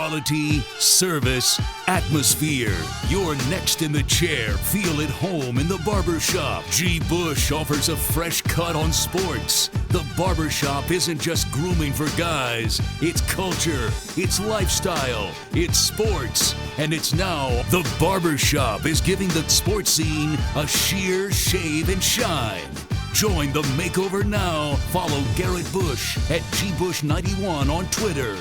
Quality, service, atmosphere. You're next in the chair. Feel at home in the Barbershop. Gbush offers a fresh cut on sports. The Barbershop isn't just grooming for guys. It's culture, it's lifestyle, it's sports. And it's now the Barbershop is giving the sports scene a sheer shave and shine. Join the makeover now. Follow Garrett Bush at Gbush91 on Twitter.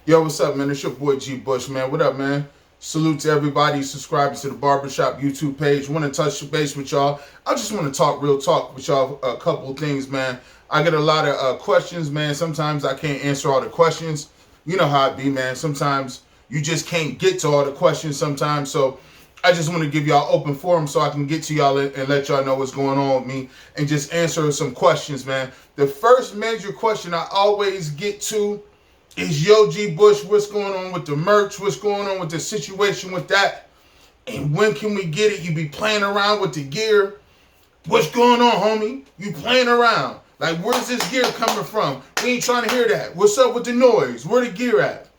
Yo, what's up, man? It's your boy G Bush, man. What up, man? Salute to everybody subscribing to the Barbershop YouTube page. Want to touch base with y'all. I just want to talk real talk with y'all a couple of things, man. I get a lot of questions, man. Sometimes I can't answer all the questions. You know how it be, man. Sometimes you just can't get to all the questions sometimes. So I just want to give y'all open forum so I can get to y'all and let y'all know what's going on with me and just answer some questions, man. The first major question I always get to is, yo, G Bush, what's going on with the merch? What's going on with the situation with that? And when can we get it? You be playing around with the gear. What's going on, homie? You playing around. Like, where's this gear coming from? We ain't trying to hear that. What's up with the noise? Where the gear at?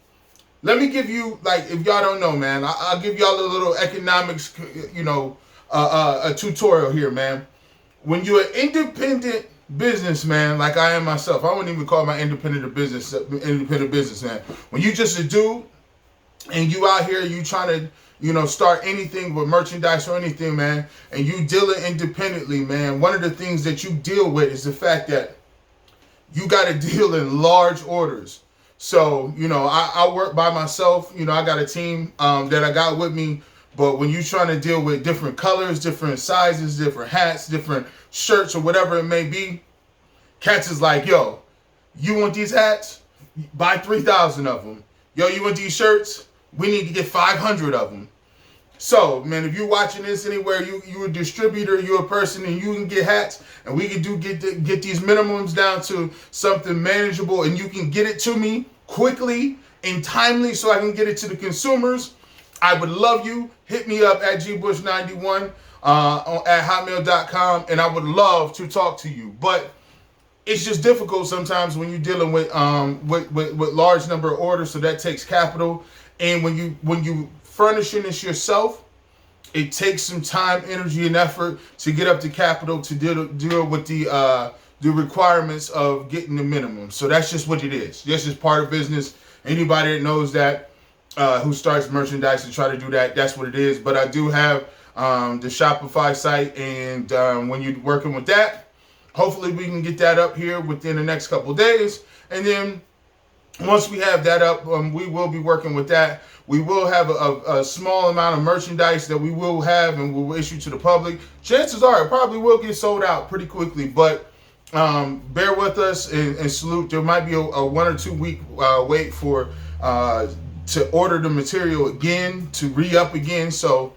Let me give you, like, if y'all don't know, man, I'll give y'all a little economics, a tutorial here, man. When you're an independent businessman, like I am myself, I wouldn't even call my independent businessman. When you just a dude and you out here, you trying to, start anything with merchandise or anything, man, and you dealing independently, man, one of the things that you deal with is the fact that you got to deal in large orders. So, I work by myself. I got a team that I got with me. But when you're trying to deal with different colors, different sizes, different hats, different shirts, or whatever it may be, cats is like, yo, you want these hats? Buy 3,000 of them. Yo, you want these shirts? We need to get 500 of them. So, man, if you're watching this anywhere, you a distributor, you're a person, and you can get hats, and we can get these minimums down to something manageable, and you can get it to me quickly and timely so I can get it to the consumers, I would love you. Hit me up at gbush91 at hotmail.com, and I would love to talk to you. But it's just difficult sometimes when you're dealing with large number of orders, so that takes capital. And when you furnishing this yourself, it takes some time, energy, and effort to get up the capital to deal with the requirements of getting the minimum. So that's just what it is. That's just part of business. Anybody that knows that, who starts merchandise and try to do that, that's what it is. But I do have the Shopify site, and when you're working with that, hopefully we can get that up here within the next couple of days. And then once we have that up, we will be working with that. We will have a small amount of merchandise that we will have and we'll issue to the public. Chances are it probably will get sold out pretty quickly, but bear with us and salute. There might be a 1 or 2 week wait for to order the material again, to re-up again. So,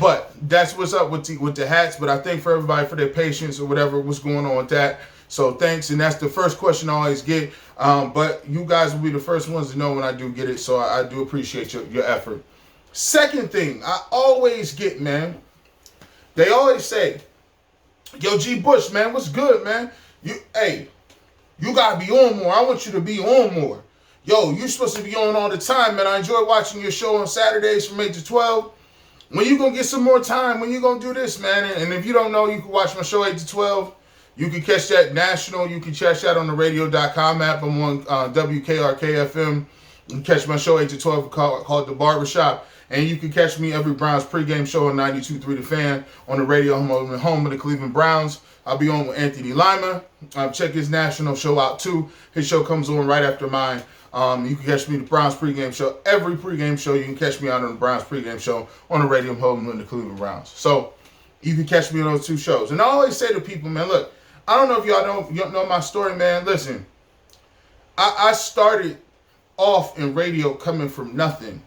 but that's what's up with the hats. But I thank for everybody for their patience or whatever was going on with that. So thanks. And that's the first question I always get. But you guys will be the first ones to know when I do get it. So I do appreciate your effort. Second thing I always get, man, they always say, yo, G Bush, man, what's good, man? You gotta be on more. I want you to be on more. Yo, you're supposed to be on all the time, man. I enjoy watching your show on Saturdays from 8 to 12. When you gonna get some more time? When you gonna do this, man? And if you don't know, you can watch my show 8 to 12. You can catch that national. You can catch that on the radio.com app. I'm on WKRK FM. You can catch my show 8 to 12 called The Barbershop. And you can catch me every Browns pregame show on 92.3 The Fan on the radio, home of the Cleveland Browns. I'll be on with Anthony Lima. Check his national show out too. His show comes on right after mine. You can catch me the Browns pregame show. Every pregame show, you can catch me out on the Browns pregame show on the radio, home of the Cleveland Browns. So you can catch me on those two shows. And I always say to people, man, look, I don't know if y'all know my story, man. Listen, I started off in radio coming from nothing.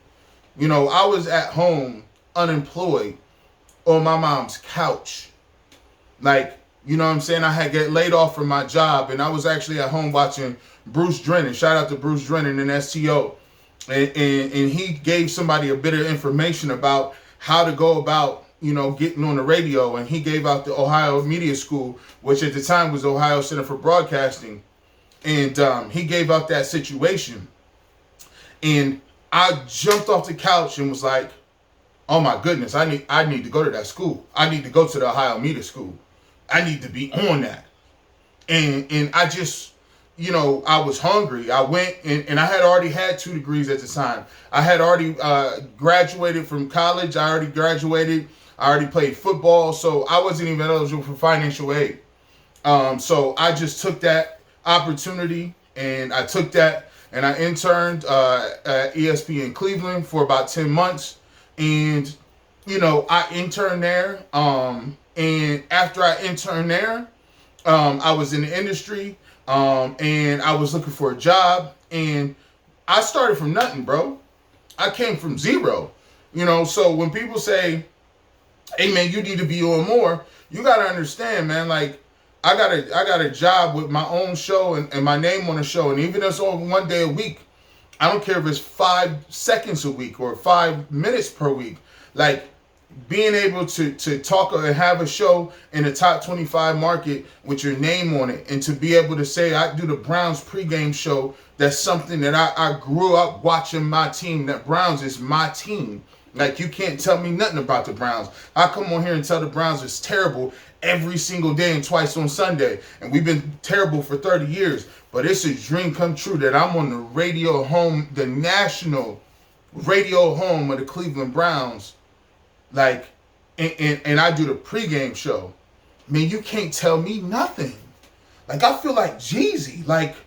I was at home unemployed on my mom's couch. Like, you know what I'm saying? I had get laid off from my job, and I was actually at home watching Bruce Drennan. Shout out to Bruce Drennan and STO. And he gave somebody a bit of information about how to go about, getting on the radio, and he gave out the Ohio Media School, which at the time was Ohio Center for Broadcasting. And he gave out that situation. And I jumped off the couch and was like, oh my goodness, I need to go to that school. I need to go to the Ohio Media School. I need to be on that. And I just, I was hungry. I went and I had already had 2 degrees at the time. I had already graduated from college. I already graduated. I already played football. So I wasn't even eligible for financial aid. So I just took that opportunity, and I took that, and I interned at ESPN Cleveland for about 10 months. And, I interned there. And after I interned there, I was in the industry, and I was looking for a job, and I started from nothing, bro. I came from zero, so when people say, hey man, you need to be on more, you got to understand, man, like I got a job with my own show and my name on the show. And even if it's on 1 day a week, I don't care if it's 5 seconds a week or 5 minutes per week, like being able to talk and have a show in the top 25 market with your name on it, and to be able to say I do the Browns pregame show, that's something that I grew up watching my team. That Browns is my team. Like, you can't tell me nothing about the Browns. I come on here and tell the Browns it's terrible every single day and twice on Sunday. And we've been terrible for 30 years. But it's a dream come true that I'm on the radio home, the national radio home of the Cleveland Browns. Like, and I do the pregame show. Man, you can't tell me nothing. Like, I feel like Jeezy. Like,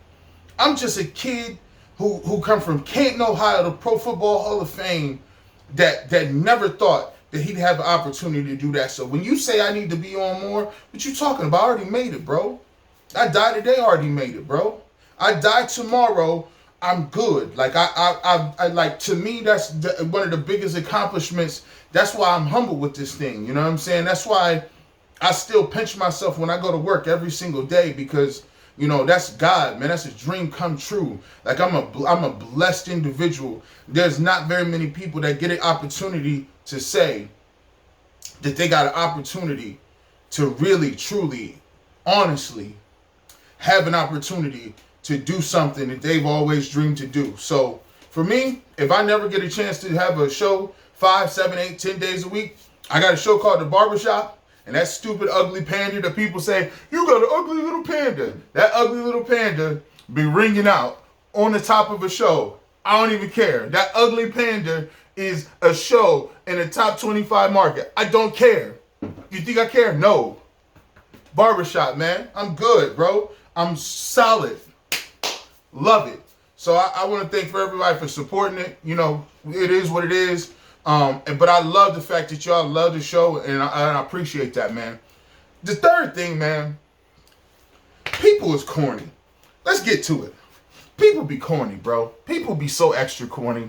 I'm just a kid who come from Canton, Ohio, the Pro Football Hall of Fame, that never thought that he'd have an opportunity to do that. So when you say I need to be on more, what you talking about? I already made it, bro. I die today, already made it, bro. I die tomorrow, I'm good. Like, I like, to me, that's one of the biggest accomplishments. That's why I'm humble with this thing. You know what I'm saying? That's why I still pinch myself when I go to work every single day, because, that's God, man. That's a dream come true. Like, I'm a blessed individual. There's not very many people that get an opportunity to say that they got an opportunity to really, truly, honestly have an opportunity to do something that they've always dreamed to do. So for me, if I never get a chance to have a show 5, 7, 8, 10 days a week, I got a show called The Barbershop. And that stupid ugly panda that people say, you got an ugly little panda. That ugly little panda be ringing out on the top of a show. I don't even care. That ugly panda is a show in the top 25 market. I don't care. You think I care? No. Barbershop, man. I'm good, bro. I'm solid. Love it. So I want to thank for everybody for supporting it. It is what it is. But I love the fact that y'all love the show, and I appreciate that, man. The third thing, man, people is corny. Let's get to it. People be corny, bro. People be so extra corny.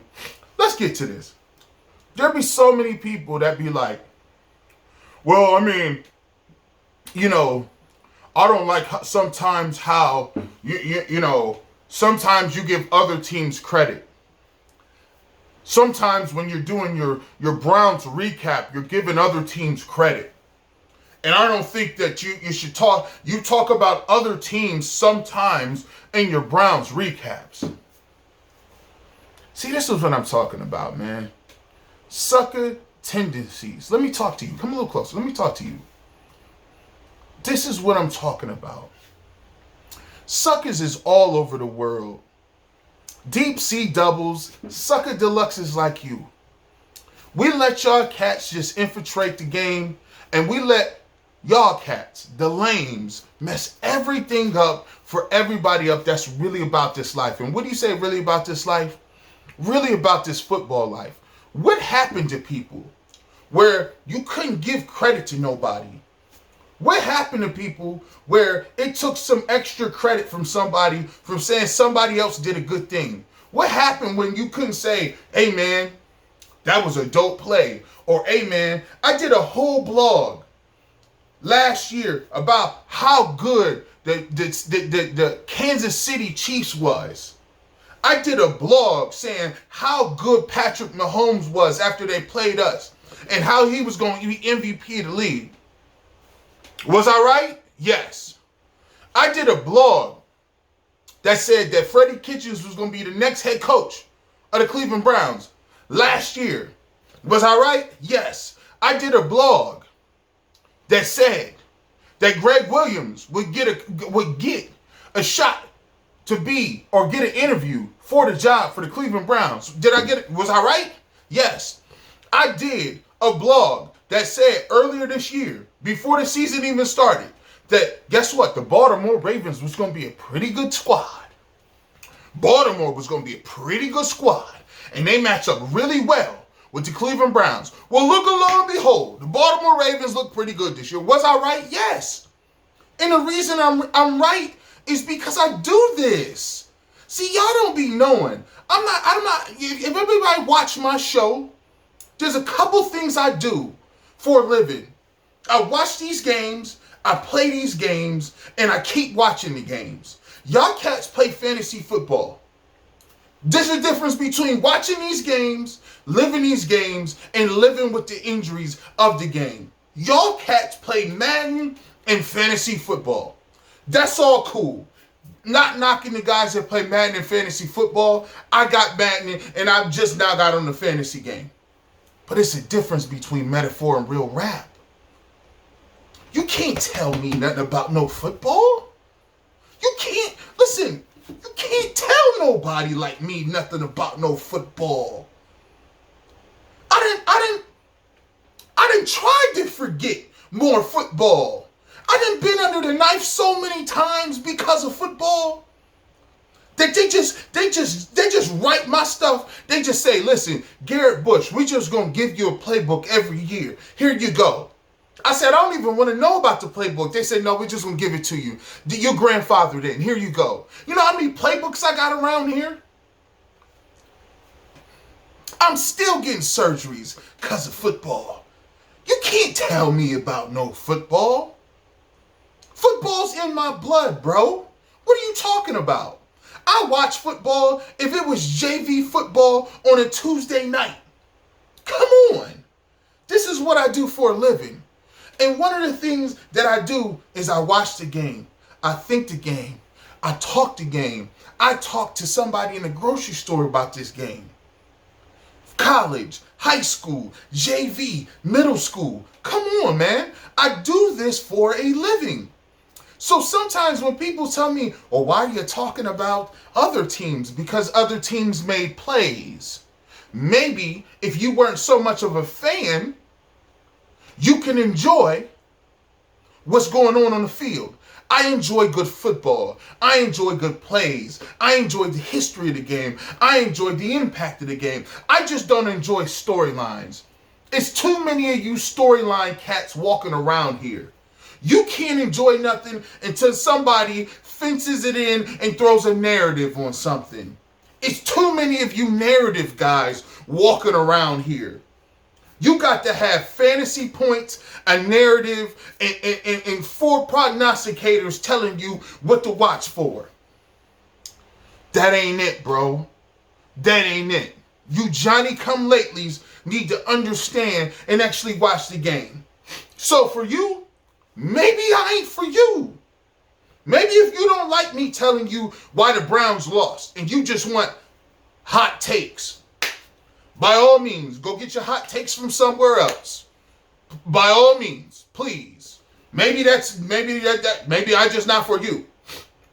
Let's get to this. There be so many people that be like, well, I mean, I don't like sometimes how, sometimes you give other teams credit. Sometimes when you're doing your Browns recap, you're giving other teams credit. And I don't think that you should talk about other teams sometimes in your Browns recaps. See, this is what I'm talking about, man. Sucker tendencies. Let me talk to you. Come a little closer. Let me talk to you. This is what I'm talking about. Suckers is all over the world. Deep sea doubles, sucker deluxes like you. We let y'all cats just infiltrate the game, and we let y'all cats, the lames, mess everything up for everybody up that's really about this life. And what do you say really about this life? Really about this football life. What happened to people where you couldn't give credit to nobody? What happened to people where it took some extra credit from somebody from saying somebody else did a good thing? What happened when you couldn't say, hey man, that was a dope play? Or hey man, I did a whole blog last year about how good the Kansas City Chiefs was. I did a blog saying how good Patrick Mahomes was after they played us. and how he was going to be MVP of the league. Was I right? Yes. I did a blog that said that Freddie Kitchens was going to be the next head coach of the Cleveland Browns last year. Was I right? Yes. I did a blog that said that Greg Williams would get a shot to be or get an interview for the job for the Cleveland Browns. Did I get it? Was I right? Yes. I did a blog that said earlier this year, before the season even started, that guess what? The Baltimore Ravens was going to be a pretty good squad. Baltimore was going to be a pretty good squad. And they match up really well with the Cleveland Browns. Well, look, lo and behold, the Baltimore Ravens look pretty good this year. Was I right? Yes. And the reason I'm right is because I do this. See, y'all don't be knowing. I'm not, if everybody watch my show, there's a couple things I do for a living. I watch these games, I play these games, and I keep watching the games. Y'all cats play fantasy football. There's a difference between watching these games, living these games, and living with the injuries of the game. Y'all cats play Madden and fantasy football. That's all cool. Not knocking the guys that play Madden and fantasy football. I got Madden and I've just now got on the fantasy game. But it's a difference between metaphor and real rap. You can't tell me nothing about no football. You can't, listen, you can't tell nobody like me nothing about no football. I didn't try to forget more football. I done been under the knife so many times because of football that they just write my stuff. They just say, listen, Garrett Bush, we just gonna give you a playbook every year. Here you go. I said, I don't even want to know about the playbook. They said, no, we're just gonna give it to you. Your grandfather didn't. Here you go. You know how many playbooks I got around here? I'm still getting surgeries because of football. You can't tell me about no football. Football's in my blood, bro. What are you talking about? I watch football if it was JV football on a Tuesday night. Come on. This is what I do for a living. And one of the things that I do is I watch the game. I think the game. I talk the game. I talk to somebody in the grocery store about this game. College, high school, JV, middle school. Come on, man. I do this for a living. So sometimes when people tell me, well, why are you talking about other teams? Because other teams made plays. Maybe if you weren't so much of a fan, you can enjoy what's going on the field. I enjoy good football. I enjoy good plays. I enjoy the history of the game. I enjoy the impact of the game. I just don't enjoy storylines. It's too many of you storyline cats walking around here. You can't enjoy nothing until somebody fences it in and throws a narrative on something. It's too many of you narrative guys walking around here. You got to have fantasy points, a narrative, and 4 prognosticators telling you what to watch for. That ain't it, bro. That ain't it. You Johnny-come-latelys need to understand and actually watch the game. So for you, maybe I ain't for you. Maybe if you don't like me telling you why the Browns lost and you just want hot takes, by all means, go get your hot takes from somewhere else. By all means, please. Maybe I just not for you.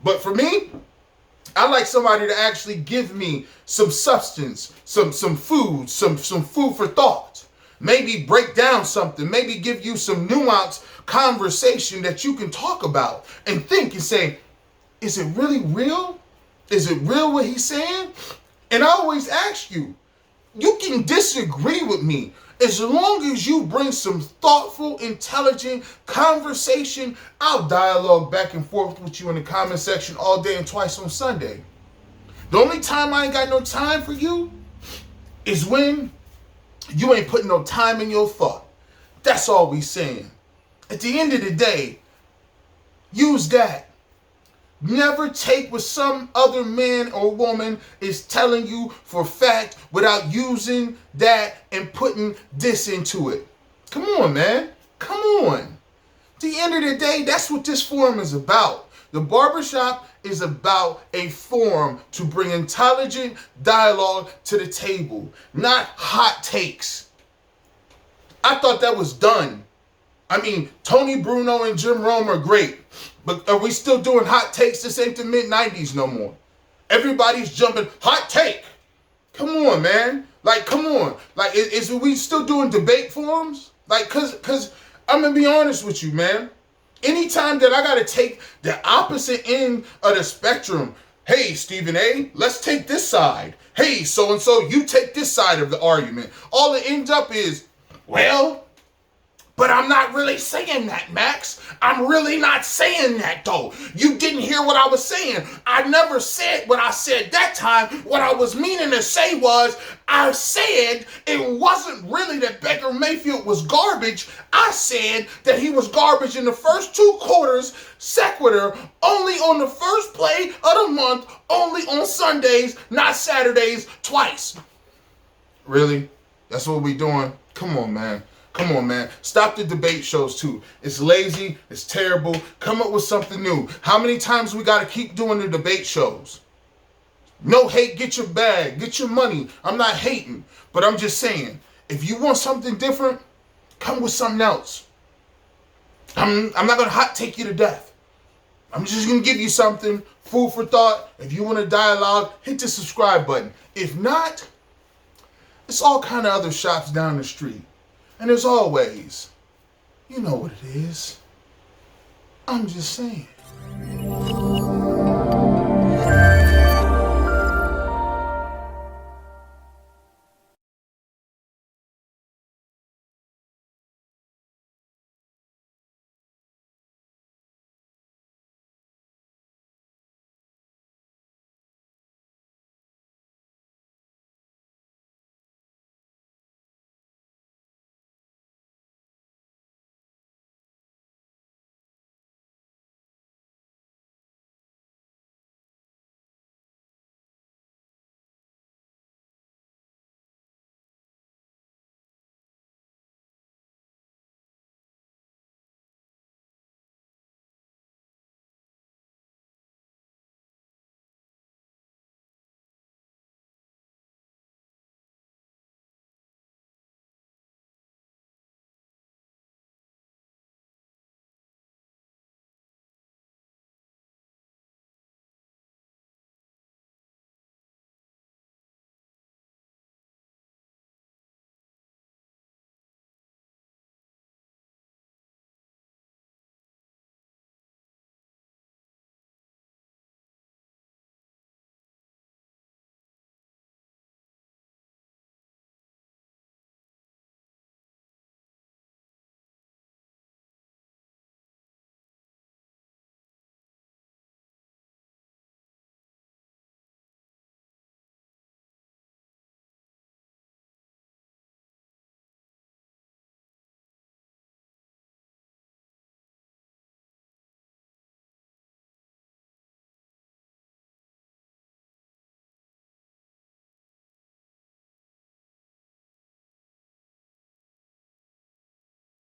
But for me, I like somebody to actually give me some substance, some food, some food for thought. Maybe break down something. Maybe give you some nuanced conversation that you can talk about and think and say, is it really real? Is it real what he's saying? And I always ask you, you can disagree with me as long as you bring some thoughtful, intelligent conversation. I'll dialogue back and forth with you in the comment section all day and twice on Sunday. The only time I ain't got no time for you is when you ain't putting no time in your thought. That's all we saying. At the end of the day, use that. Never take what some other man or woman is telling you for fact without using that and putting this into it. Come on, man. Come on. At the end of the day, that's what this forum is about. The Barbershop is about a forum to bring intelligent dialogue to the table, not hot takes. I thought that was done. I mean, Tony Bruno and Jim Rome are great, but are we still doing hot takes? This ain't the mid-90s no more. Everybody's jumping, hot take. Come on, man. Like, come on. Like, is we still doing debate forums? Like, cause I'm gonna be honest with you, man. Anytime that I gotta take the opposite end of the spectrum, hey, Stephen A., let's take this side. Hey, so-and-so, you take this side of the argument. All it ends up is, well, but I'm not really saying that, Max. I'm really not saying that, though. You didn't hear what I was saying. I never said what I said that time. What I was meaning to say was, I said it wasn't really that Baker Mayfield was garbage. I said that he was garbage in the first 2 quarters, sequitur, only on the first play of the month, only on Sundays, not Saturdays, twice. Really? That's what we doing? Come on, man. Come on, man. Stop the debate shows, too. It's lazy. It's terrible. Come up with something new. How many times we got to keep doing the debate shows? No hate. Get your bag. Get your money. I'm not hating. But I'm just saying, if you want something different, come with something else. I'm not going to hot take you to death. I'm just going to give you something, food for thought. If you want a dialogue, hit the subscribe button. If not, it's all kind of other shops down the street. And as always, you know what it is. I'm just saying.